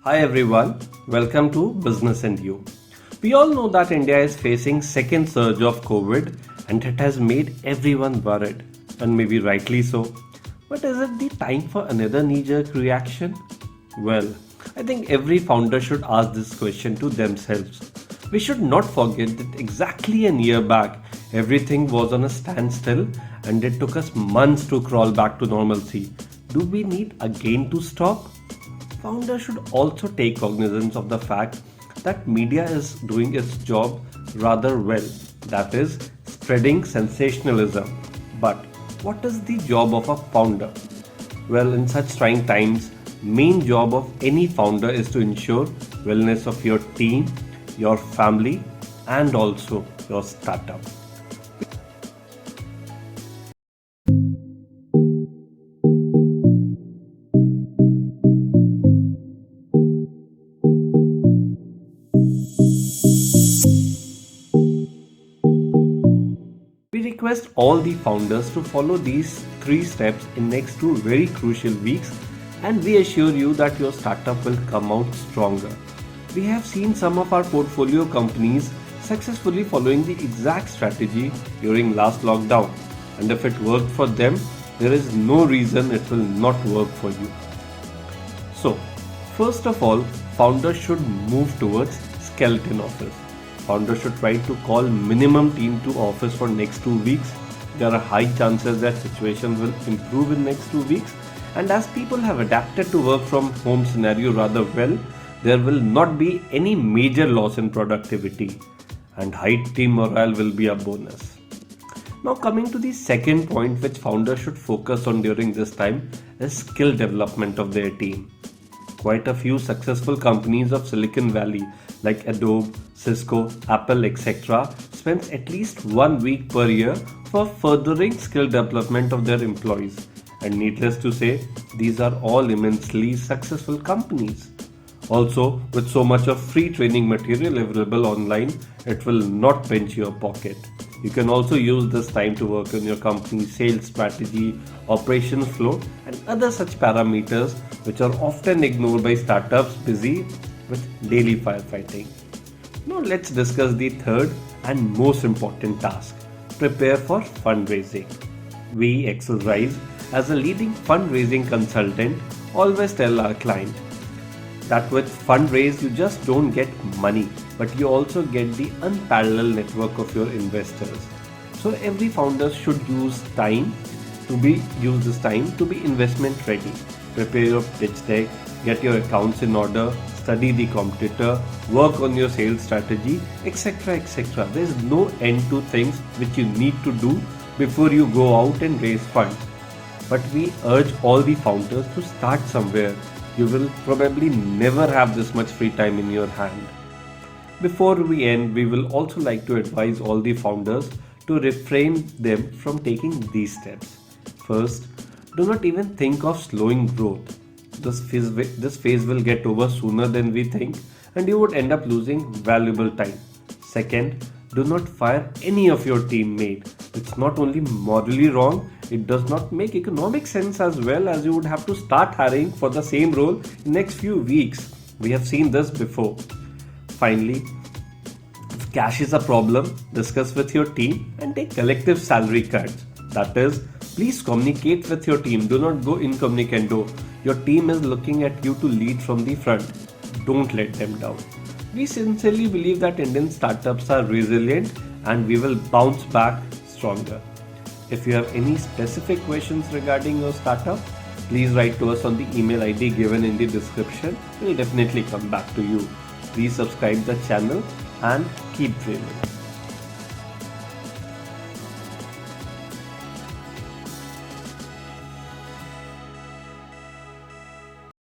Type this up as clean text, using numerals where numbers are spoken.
Hi everyone, welcome to Business and You. We all know that India is facing second surge of COVID and it has made everyone worried, and maybe rightly so. But is it the time for another knee-jerk reaction? Well, I think every founder should ask this question to themselves. We should not forget that exactly a year back, everything was on a standstill and it took us months to crawl back to normalcy. Do we need again to stop? Founders should also take cognizance of the fact that media is doing its job rather well, that is, spreading sensationalism. But what is the job of a founder? Well, in such trying times, main job of any founder is to ensure wellness of your team, your family, and also your startup. We request all the founders to follow these three steps in next two very crucial weeks, and we assure you that your startup will come out stronger. We have seen some of our portfolio companies successfully following the exact strategy during last lockdown, and if it worked for them, there is no reason it will not work for you. So, first of all, founders should move towards skeleton office. Founders should try to call minimum team to office for next 2 weeks. There are high chances that situation will improve in next 2 weeks, and as people have adapted to work from home scenario rather well, there will not be any major loss in productivity, and high team morale will be a bonus. Now coming to the second point which founders should focus on during this time is skill development of their team. Quite a few successful companies of Silicon Valley like Adobe, Cisco, Apple, etc. spends at least 1 week per year for furthering skill development of their employees. And needless to say, these are all immensely successful companies. Also, with so much of free training material available online, it will not pinch your pocket. You can also use this time to work on your company's sales strategy, operations flow, and other such parameters which are often ignored by startups busy with daily firefighting. Now let's discuss the third and most important task: prepare for fundraising. We, Excelrise, as a leading fundraising consultant, always tell our client that with fundraise you just don't get money, but you also get the unparalleled network of your investors. So every founder should use this time to be investment ready. Prepare your pitch deck, get your accounts in order, study the competitor, work on your sales strategy, etc. etc. There is no end to things which you need to do before you go out and raise funds. But we urge all the founders to start somewhere. You will probably never have this much free time in your hand. Before we end, we will also like to advise all the founders to refrain them from taking these steps. First, do not even think of slowing growth. This phase will get over sooner than we think, and you would end up losing valuable time. Second, do not fire any of your teammates. It's not only morally wrong, it does not make economic sense as well, as you would have to start hiring for the same role in next few weeks. We have seen this before. Finally, if cash is a problem, discuss with your team and take collective salary cuts. That is, please communicate with your team. Do not go incommunicado. Your team is looking at you to lead from the front. Don't let them down. We sincerely believe that Indian startups are resilient and we will bounce back stronger. If you have any specific questions regarding your startup, please write to us on the email ID given in the description. We'll definitely come back to you. Please subscribe the channel and keep dreaming.